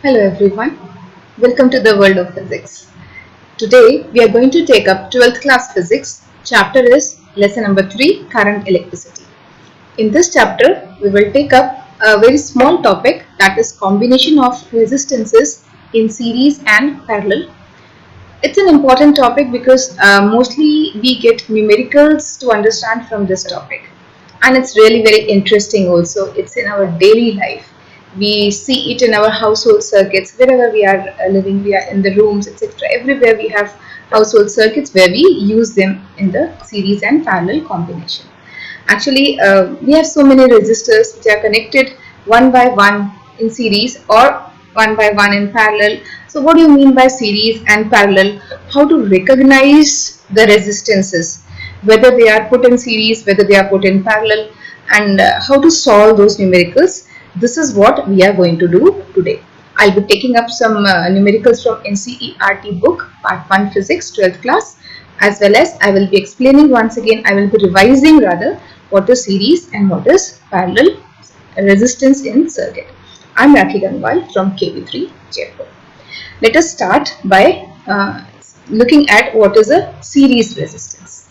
Hello everyone, welcome to the world of physics. Today we are going to take up 12th class physics. Chapter is lesson number 3, current electricity. In this chapter we will take up a very small topic, that is combination of resistances in series and parallel. It's an important topic because mostly we get numericals to understand from this topic, and it's really very interesting also. It's in our daily life. We see it in our household circuits wherever we are living. We are in the rooms, etc. Everywhere we have household circuits where we use them in the series and parallel combination. Actually, we have so many resistors which are connected one by one in series or one by one in parallel. So what do you mean by series and parallel? How to recognize the resistances, whether they are put in series, whether they are put in parallel, and how to solve those numericals. This is what we are going to do today. I'll be taking up some numericals from NCERT book, part 1 physics, 12th class, as well as I will be explaining once again, I will be revising rather what is series and what is parallel resistance in circuit. I am Rakhi Gangwal from KV3 Jaipur. Let us start by looking at what is a series resistance.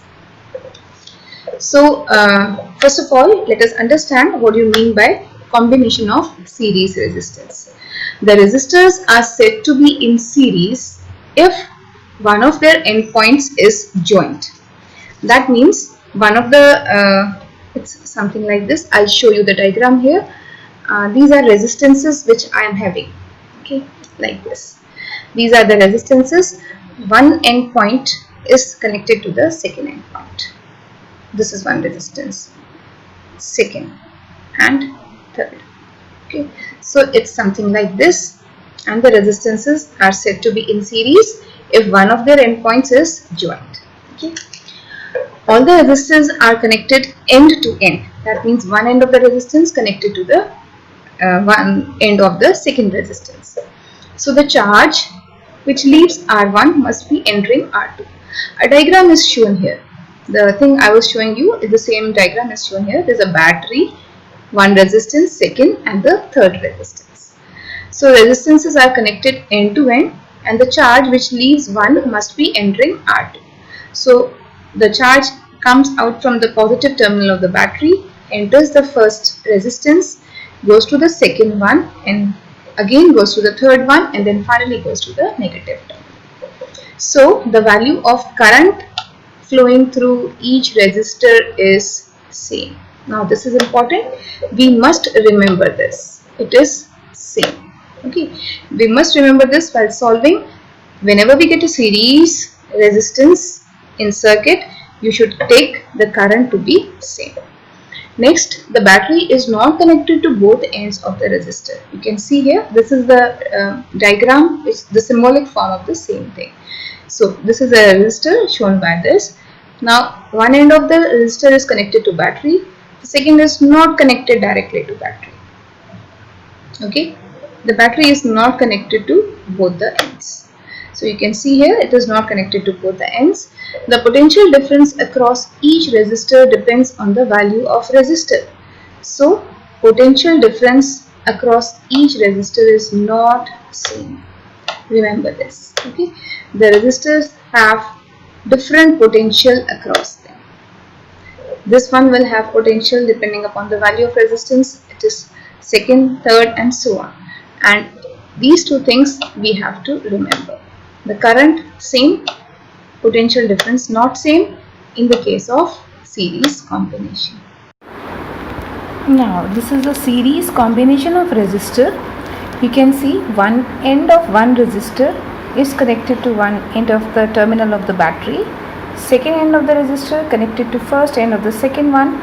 So first of all, let us understand what you mean by combination of series resistance. The resistors are said to be in series if one of their endpoints is joined. That means one of the it's something like this. I'll show you the diagram here. These are resistances which I am having, okay, like this. These are the resistances. One endpoint is connected to the second endpoint. This is one resistance, second and third. Okay, so it's something like this, and the resistances are said to be in series if one of their endpoints is joined. Okay, all the resistors are connected end to end. That means one end of the resistance connected to the one end of the second resistance. So the charge which leaves R1 must be entering R2. A diagram is shown here. The thing I was showing you is the same diagram is shown here. There is a battery, one resistance, second and the third resistance. So resistances are connected end to end, and the charge which leaves one must be entering R2. So the charge comes out from the positive terminal of the battery, enters the first resistance, goes to the second one, and again goes to the third one, and then finally goes to the negative terminal. So the value of current flowing through each resistor is same. Now this is important. We must remember this. It is same. Okay. We must remember this while solving. Whenever we get a series resistance in circuit, you should take the current to be same. Next, the battery is not connected to both ends of the resistor. You can see here, this is the diagram, it's the symbolic form of the same thing. So this is a resistor shown by this. Now one end of the resistor is connected to battery, the second is not connected directly to battery. Okay, the battery is not connected to both the ends. So you can see here it is not connected to both the ends. The potential difference across each resistor depends on the value of resistor. So potential difference across each resistor is not same. Remember this. Okay, the resistors have different potential across them. This one will have potential depending upon the value of resistance. It is second, third and so on. And these two things we have to remember. The current same, potential difference not same in the case of series combination. Now this is a series combination of resistor. You can see one end of one resistor is connected to one end of the terminal of the battery. Second end of the resistor connected to first end of the second one.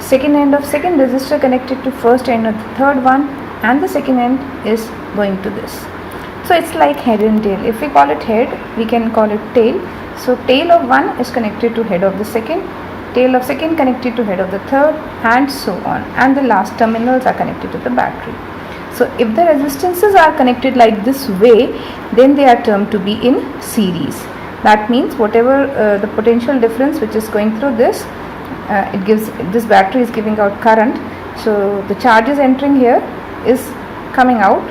Second end of second resistor connected to first end of the third one, and the second end is going to this. So it's like head and tail. If we call it head, we can call it tail. So tail of one is connected to head of the second, tail of second connected to head of the third, and so on. And the last terminals are connected to the battery. So if the resistances are connected like this way, then they are termed to be in series. That means whatever the potential difference which is going through this, it gives, this battery is giving out current. So the charge is entering here is coming out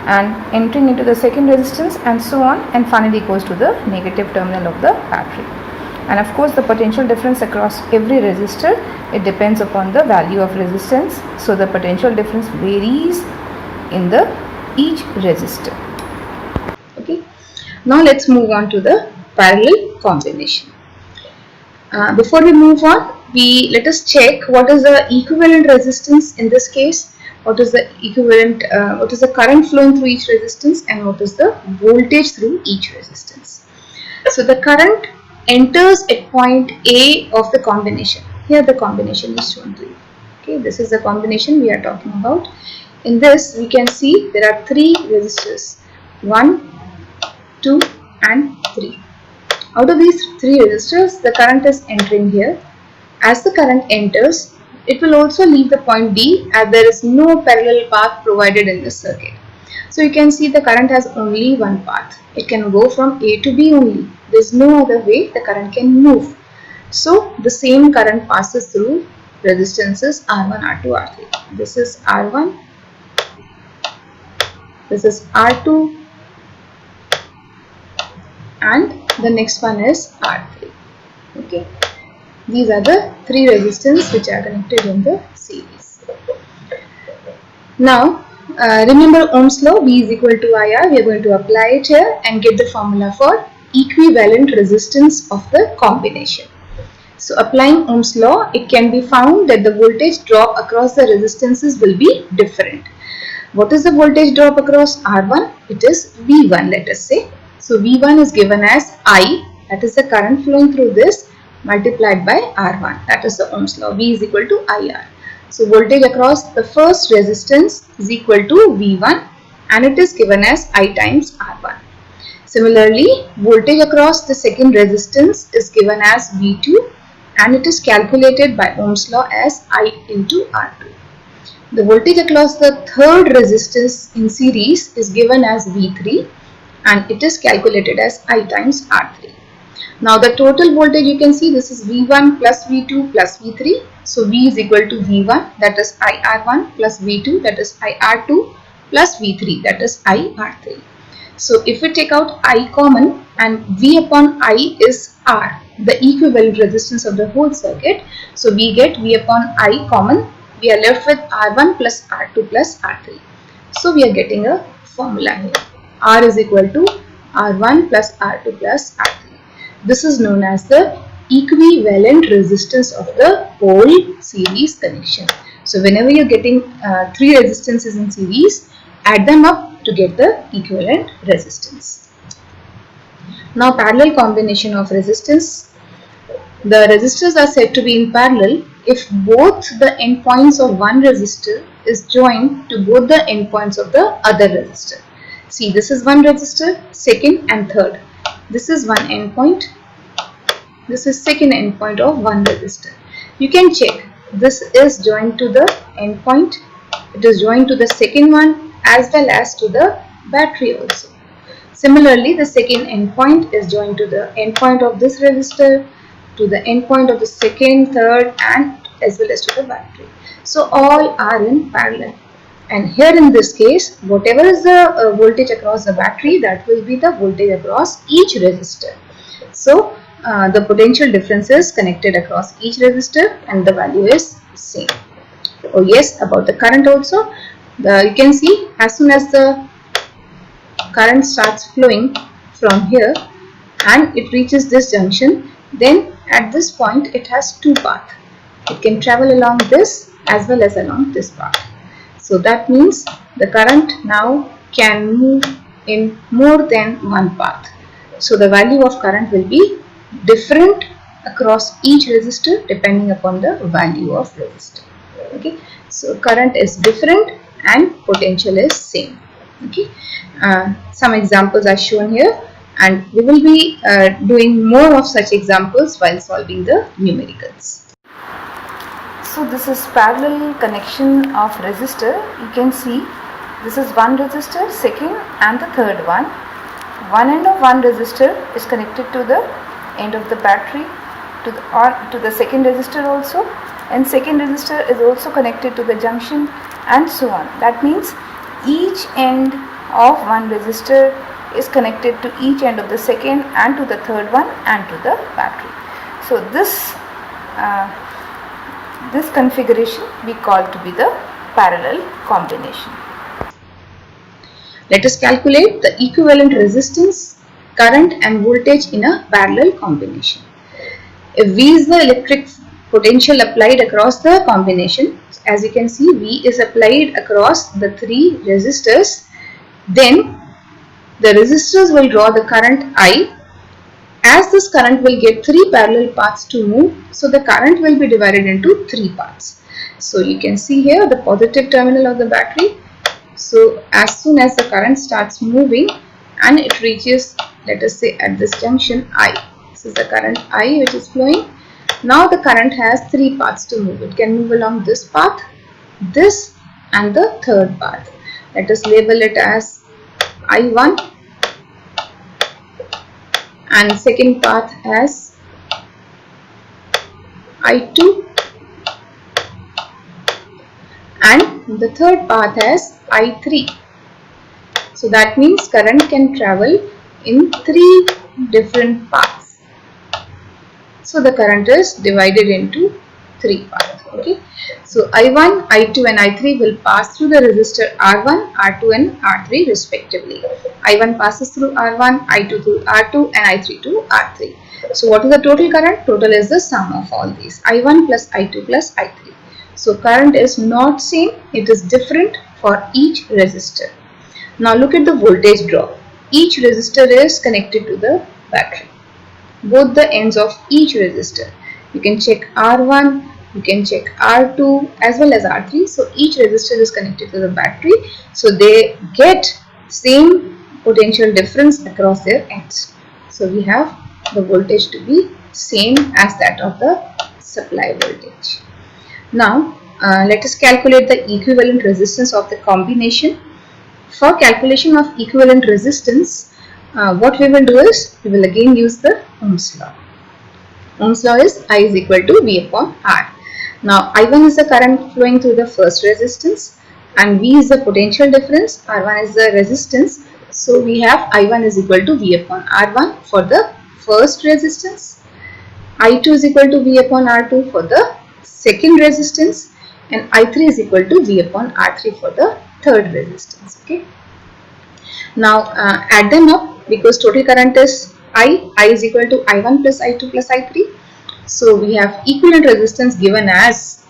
and entering into the second resistance, and so on, and finally goes to the negative terminal of the battery. And of course the potential difference across every resistor, it depends upon the value of resistance, so the potential difference varies in the each resistor. Okay, now let's move on to the parallel combination. Before we move on, let us check what is the equivalent resistance in this case, what is the equivalent, what is the current flowing through each resistance, and what is the voltage through each resistance. So the current enters at point A of the combination. Here the combination is shown to you. Okay, this is the combination we are talking about. In this we can see there are three resistors, 1, 2 and 3. Out of these three resistors, the current is entering here. As the current enters, it will also leave the point B, as there is no parallel path provided in this circuit. So you can see the current has only one path. It can go from A to B only. There is no other way the current can move. So the same current passes through resistances R1, R2, R3. This is R1, this is R2, and the next one is R3. Okay, these are the three resistors which are connected in the series. Now remember Ohm's law, V is equal to IR. We are going to apply it here and get the formula for equivalent resistance of the combination. So applying Ohm's law, it can be found that the voltage drop across the resistances will be different. What is the voltage drop across R1? It is V1, let us say. So V1 is given as I, that is the current flowing through this, multiplied by R1, that is the Ohm's law. V is equal to IR. So voltage across the first resistance is equal to V1, and it is given as I times R1. Similarly, voltage across the second resistance is given as V2, and it is calculated by Ohm's law as I into R2. The voltage across the third resistance in series is given as V3, and it is calculated as I times R3. Now the total voltage, you can see this is V1 plus V2 plus V3. So V is equal to V1, that is IR1, plus V2, that is IR2, plus V3, that is IR3. So if we take out I common, and V upon I is R, the equivalent resistance of the whole circuit. So we get V upon I common. We are left with R1 plus R2 plus R3. So we are getting a formula here. R is equal to R1 plus R2 plus R3. This is known as the equivalent resistance of the whole series connection. So whenever you are getting three resistances in series, add them up to get the equivalent resistance. Now parallel combination of resistance. The resistors are said to be in parallel if both the endpoints of one resistor is joined to both the endpoints of the other resistor. See, this is one resistor, second and third. This is one endpoint. This is second endpoint of one resistor. You can check. This is joined to the endpoint. It is joined to the second one as well as to the battery also. Similarly, the second endpoint is joined to the endpoint of this resistor, to the endpoint of the second, third, and as well as to the battery. So all are in parallel. And here in this case, whatever is the voltage across the battery, that will be the voltage across each resistor. So the potential difference is connected across each resistor and the value is same. Oh yes, about the current also, you can see as soon as the current starts flowing from here and it reaches this junction, then at this point it has two paths. It can travel along this as well as along this path. So that means the current now can move in more than one path. So the value of current will be different across each resistor depending upon the value of resistor. Okay, so current is different and potential is same. Okay, some examples are shown here, and we will be doing more of such examples while solving the numericals. So this is parallel connection of resistor. You can see this is one resistor, second and the third one. One end of one resistor is connected to the end of the battery, to the second resistor also, and second resistor is also connected to the junction, and so on. That means each end of one resistor is connected to each end of the second and to the third one and to the battery. So this configuration we call to be the parallel combination. Let us calculate the equivalent resistance, current and voltage in a parallel combination. If V is the electric potential applied across the combination, as you can see, V is applied across the three resistors, then the resistors will draw the current I. As this current will get three parallel paths to move, so the current will be divided into three parts. So you can see here the positive terminal of the battery. So as soon as the current starts moving and it reaches, let us say at this junction I. This is the current I which is flowing. Now the current has three paths to move. It can move along this path, this and the third path. Let us label it as I1 and second path as I2 and the third path as I3. So that means current can travel in three different paths. So the current is divided into three paths. Okay. So I1, I2 and I3 will pass through the resistor R1, R2 and R3 respectively. I1 passes through R1, I2 through R2 and I3 to R3. So what is the total current? Total is the sum of all these. I1 plus I2 plus I3. So current is not same, it is different for each resistor. Now look at the voltage drop. Each resistor is connected to the battery. Both the ends of each resistor. You can check R1, you can check R2 as well as R3. So each resistor is connected to the battery. So they get same potential difference across their ends. So we have the voltage to be same as that of the supply voltage. Now let us calculate the equivalent resistance of the combination. For calculation of equivalent resistance, what we will do is we will again use the Ohm's law. Ohm's law is I is equal to V upon R. Now I1 is the current flowing through the first resistance and V is the potential difference, R1 is the resistance. So we have I1 is equal to V upon R1 for the first resistance, I2 is equal to V upon R2 for the second resistance and I3 is equal to V upon R3 for the third resistance. Okay. Now add them up because total current is I is equal to I1 plus I2 plus I3. So we have equivalent resistance given as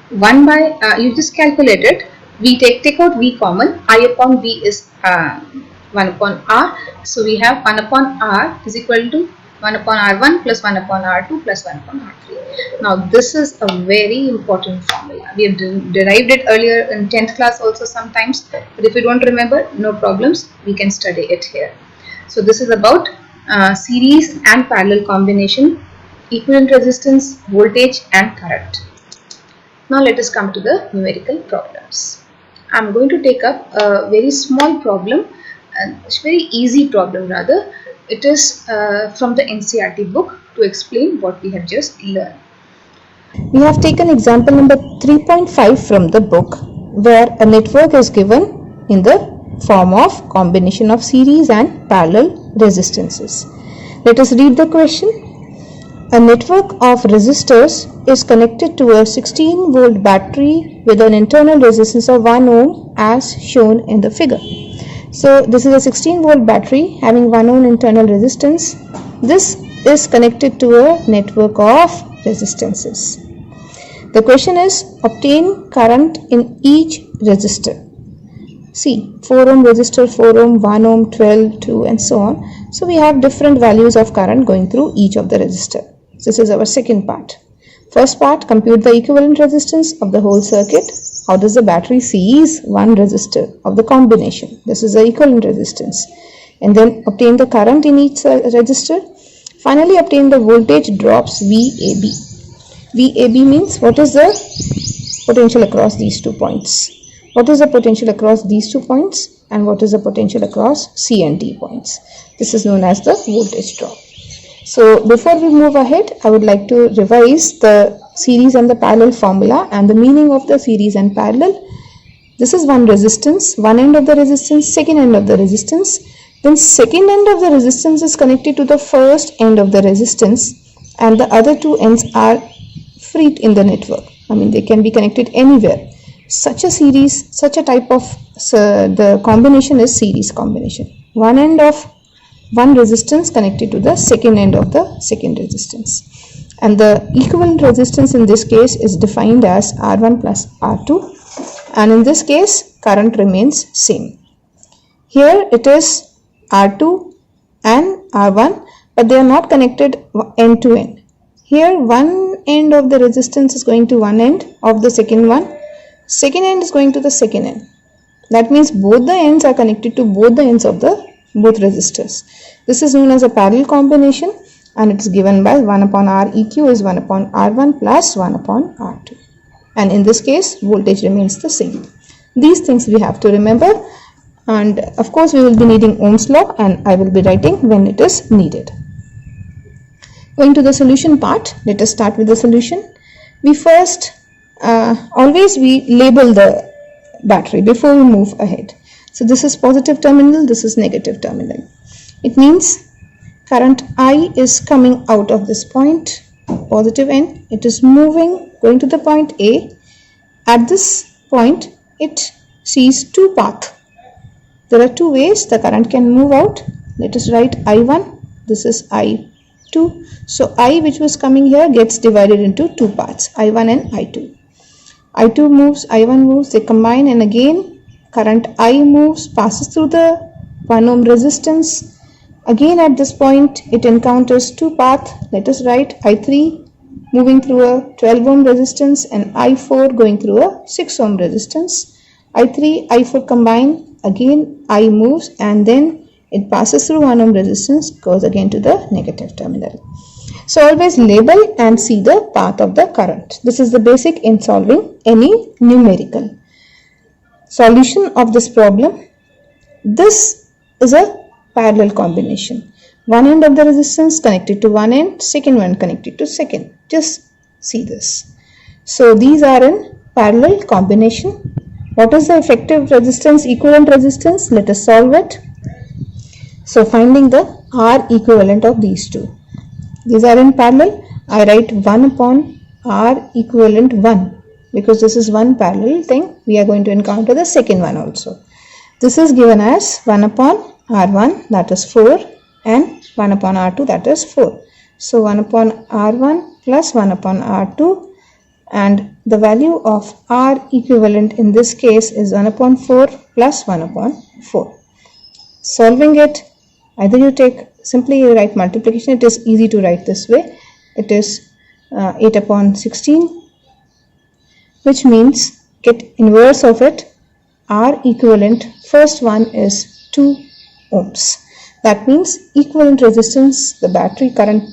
1 by, you just calculate it, we take out V common, I upon V is 1 upon R. So we have 1 upon R is equal to 1 upon R1 plus 1 upon R2 plus 1 upon R3. Now this is a very important formula. We have derived it earlier in 10th class also sometimes, but if you don't remember, no problems, we can study it here. So this is about series and parallel combination, equivalent resistance, voltage and current. Now let us come to the numerical problems. I am going to take up a very small problem, a very easy problem rather. It is from the NCERT book to explain what we have just learned. We have taken example number 3.5 from the book, where a network is given in the form of combination of series and parallel resistances. Let us read the question. A network of resistors is connected to a 16 volt battery with an internal resistance of 1 ohm as shown in the figure. So this is a 16 volt battery having 1 ohm internal resistance. This is connected to a network of resistances. The question is, obtain current in each resistor. See, 4 ohm resistor, 4 ohm, 1 ohm, 12, 2 and so on. So we have different values of current going through each of the resistor. This is our second part. First part, compute the equivalent resistance of the whole circuit. How does the battery seize one resistor of the combination? This is the equivalent resistance. And then obtain the current in each resistor. Finally, obtain the voltage drops VAB. VAB means what is the potential across these 2 points. What is the potential across these 2 points and what is the potential across C and D points. This is known as the voltage drop. So before we move ahead, I would like to revise the series and the parallel formula and the meaning of the series and parallel This is one resistance, one end of the resistance, second end of the resistance. Then second end of the resistance is connected to the first end of the resistance, and the other two ends are free in the network. I mean, they can be connected anywhere. Such a series, such a type of the combination is series combination. One end of one resistance connected to the second end of the second resistance. And the equivalent resistance in this case is defined as R1 plus R2. And in this case, current remains same. Here it is R2 and R1, but they are not connected end to end. Here one end of the resistance is going to one end of the second one. Second end is going to the second end. That means both the ends are connected to both the ends of the both resistors. This is known as a parallel combination, and it is given by 1 upon Req is 1 upon R1 plus 1 upon R2. And in this case, voltage remains the same. These things we have to remember, and of course we will be needing Ohm's law, and I will be writing when it is needed. Going to the solution part, let us start with the solution. We first always label the battery before we move ahead. So this is positive terminal, this is negative terminal. It means current I is coming out of this point, positive end. It is moving, going to the point A. At this point, it sees two paths. There are two ways the current can move out. Let us write I1, this is I2. So I, which was coming here, gets divided into two parts, I1 and I2. I2 moves, I1 moves, they combine, and again current I moves, passes through the 1 ohm resistance. Again at this point it encounters two paths. Let us write I3 moving through a 12 ohm resistance and I4 going through a 6 ohm resistance. I3, I4 combine, again I moves, and then it passes through 1 ohm resistance, goes again to the negative terminal. So always label and see the path of the current. This is the basic in solving any numerical. Solution of this problem. This is a parallel combination. One end of the resistance connected to one end, second one connected to second. Just see this. So these are in parallel combination. What is the effective resistance, equivalent resistance? Let us solve it. So finding the R equivalent of these two. These are in parallel. I write 1 upon R equivalent 1 because this is one parallel thing. We are going to encounter the second one also. This is given as 1 upon R1, that is 4, and 1 upon R2, that is 4. So 1 upon R1 plus 1 upon R2, and the value of R equivalent in this case is 1 upon 4 plus 1 upon 4. Solving it, either you take simply you write multiplication. It is easy to write this way. It is 8 upon 16, which means get inverse of it. R equivalent, first one is 2 ohms. That means equivalent resistance, the battery current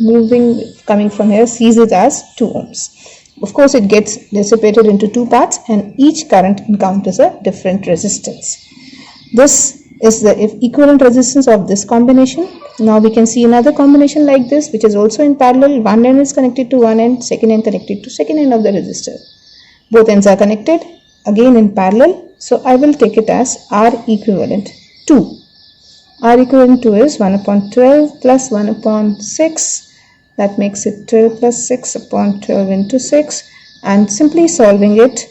coming from here sees it as 2 ohms. Of course it gets dissipated into two parts, and each current encounters a different resistance. This is the equivalent resistance of this combination. Now we can see another combination like this, which is also in parallel. One end is connected to one end, second end connected to second end of the resistor. Both ends are connected, again in parallel. So I will take it as R equivalent 2. R equivalent 2 is 1 upon 12 plus 1 upon 6. That makes it 12 plus 6 upon 12 into 6. And simply solving it,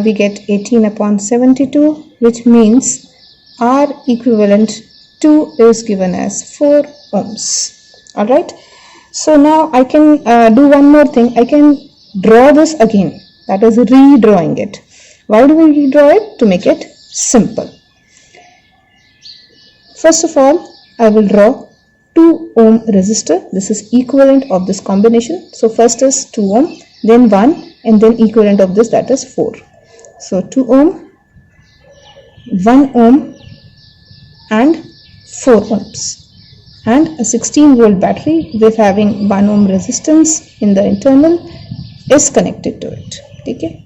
we get 18 upon 72, which means R equivalent 2 is given as 4 ohms. Alright. So now I can do one more thing. I can draw this again. That is redrawing it. Why do we redraw it? To make it simple. First of all, I will draw 2 ohm resistor. This is equivalent of this combination. So first is 2 ohm, then 1, and then equivalent of this, that is 4. So 2 ohm, 1 ohm, and 4 ohms. And a 16 volt battery with having 1 ohm resistance in the internal is connected to it. Okay.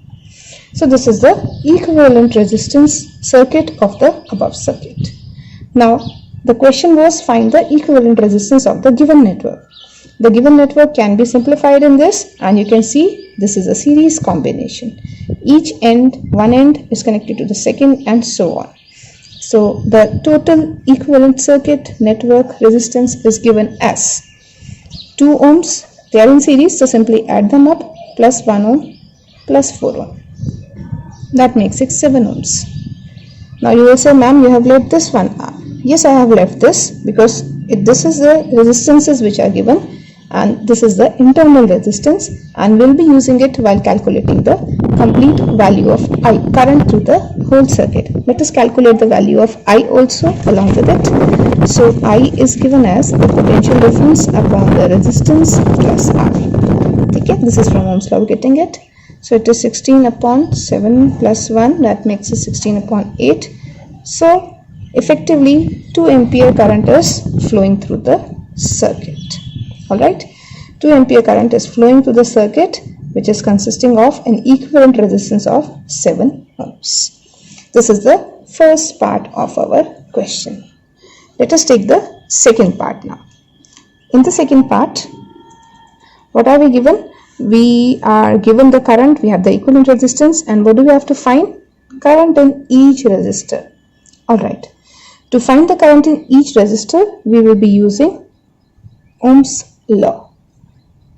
So this is the equivalent resistance circuit of the above circuit. Now the question was find the equivalent resistance of the given network. The given network can be simplified in this, and you can see this is a series combination. Each end, one end is connected to the second, and so on. So the total equivalent circuit network resistance is given as 2 ohms. They are in series, so simply add them up, plus 1 ohm plus 4 ohm. That makes it 7 ohms. Now you will say, ma'am, you have left this one. Yes, I have left this because this is the resistances which are given, and this is the internal resistance, and we'll be using it while calculating the complete value of I, current through the whole circuit. Let us calculate the value of I also along with it. So I is given as the potential difference upon the resistance plus R. Okay, this is from Ohm's law, we're getting it. So it is 16 upon 7 plus 1, that makes it 16 upon 8. So effectively 2 ampere current is flowing through the circuit. Alright, 2 ampere current is flowing through the circuit, which is consisting of an equivalent resistance of 7 ohms. This is the first part of our question. Let us take the second part now. In the second part, what are we given? We are given the current, we have the equivalent resistance, and what do we have to find? Current in each resistor. Alright, to find the current in each resistor, we will be using Ohm's law,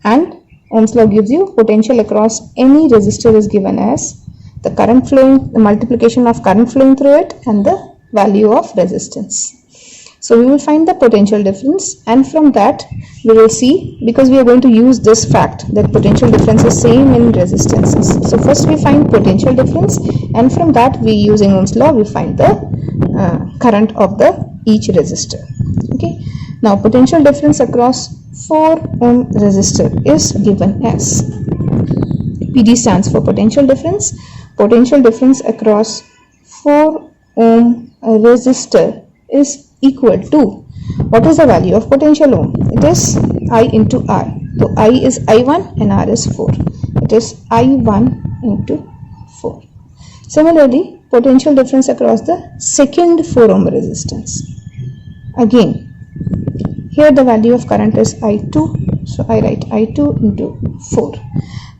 and Ohm's law gives you potential across any resistor is given as the current flowing, the multiplication of current flowing through it, and the value of resistance. So we will find the potential difference, and from that we will see, because we are going to use this fact that potential difference is same in resistances. So first we find potential difference, and from that we, using Ohm's law, we find the current of the each resistor. Okay. Now potential difference across 4 ohm resistor is given as PD stands for potential difference. Potential difference across 4 ohm resistor is equal to, what is the value of potential ohm? It is I into R. So I is I1 and R is 4. It is I1 into 4. Similarly, potential difference across the second 4 ohm resistance. Again, here the value of current is I2. So I write I2 into 4.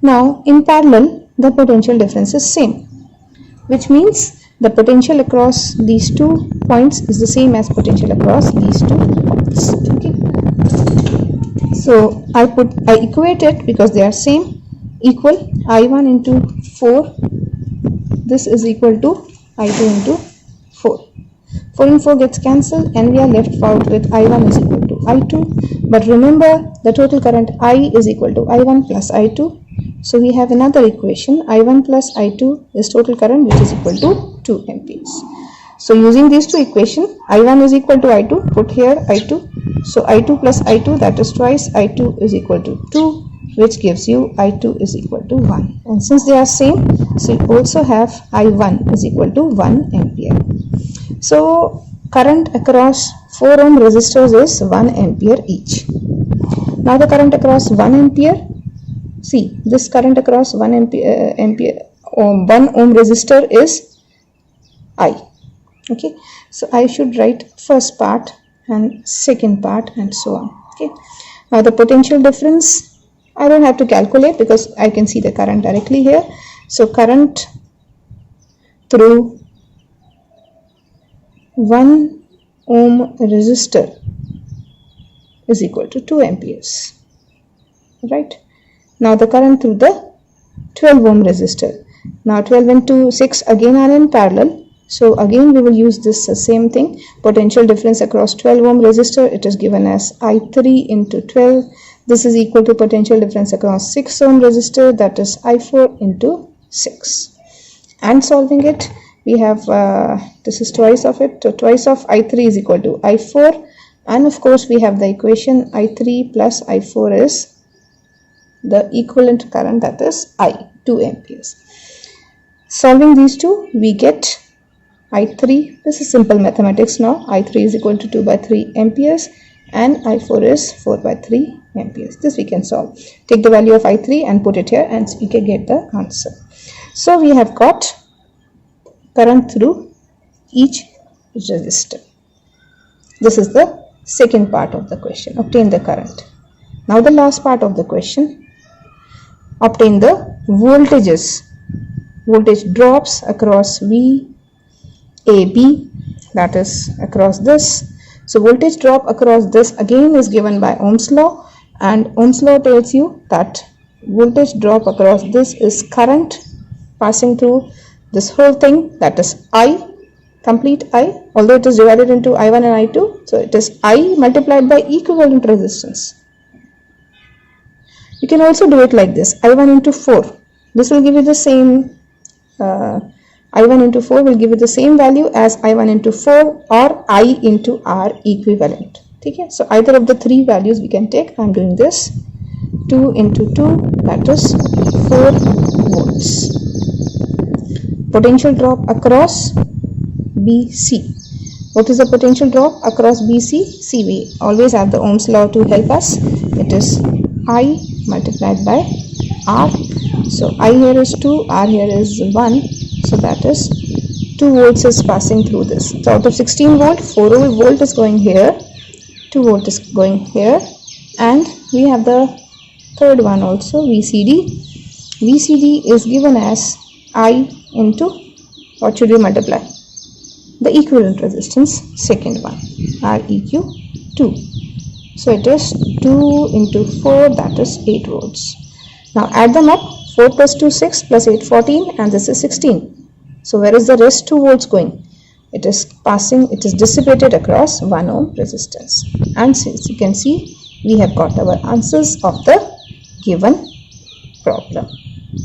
Now in parallel, the potential difference is same, which means the potential across these 2 points is the same as potential across these 2 points. Okay. So I equate it because they are same, equal I1 into 4. This is equal to I2 into 4. 4 and 4 gets cancelled, and we are left out with I1 is equal to I2. But remember, the total current I is equal to I1 plus I2. So we have another equation, I1 plus I2 is total current, which is equal to 2 amperes. So using these two equations, I1 is equal to I2, put here I2. So I2 plus I2, that is twice I2 is equal to 2, which gives you I2 is equal to 1. And since they are same, so you also have I1 is equal to 1 ampere. So current across 4 ohm resistors is 1 ampere each. Now the current across 1 ampere, see this current across 1 1 ohm resistor is I. Okay, so I should write first part and second part and so on. Okay, now the potential difference I don't have to calculate because I can see the current directly here. So current through 1 ohm resistor is equal to 2 amperes. Right. Now the current through the 12 ohm resistor. Now 12 into 6 again are in parallel. So again we will use this same thing. Potential difference across 12 ohm resistor, it is given as I3 into 12. This is equal to potential difference across 6 ohm resistor, that is I4 into 6. And solving it, we have this is twice of it. So twice of I3 is equal to I4, and of course we have the equation I3 plus I4 is the equivalent current, that is I, 2 amperes. Solving these two, we get I3, this is simple mathematics now, I3 is equal to 2 by 3 amperes and I4 is 4 by 3 amperes. This we can solve. Take the value of I3 and put it here and we can get the answer. So we have got current through each resistor. This is the second part of the question, obtain the current. Now the last part of the question. Obtain the voltages. Voltage drops across VAB, that is across this. So voltage drop across this again is given by Ohm's law, and Ohm's law tells you that voltage drop across this is current passing through this whole thing, that is I, complete I, although it is divided into I1 and I2, so it is I multiplied by equivalent resistance. You can also do it like this, I1 into 4. This will give you the same, I1 into 4 will give you the same value as I1 into 4 or I into R equivalent. Okay? So either of the three values we can take. I am doing this. 2 into 2, that is 4 volts. Potential drop across BC. What is the potential drop across BC? See, we always have the Ohm's law to help us. It is I multiplied by R. So I here is 2, R here is 1. So that is 2 volts is passing through this. So out of 16 volt, 4 volt is going here, 2 volt is going here, and we have the third one also, VCD. VCD is given as I into, what should we multiply? The equivalent resistance, second one, Req 2. So it is 2 into 4, that is 8 volts. Now add them up, 4 plus 2, 6, plus 8, 14, and this is 16. So where is the rest 2 volts going? It is passing, it is dissipated across 1 ohm resistance. And since you can see, we have got our answers of the given problem.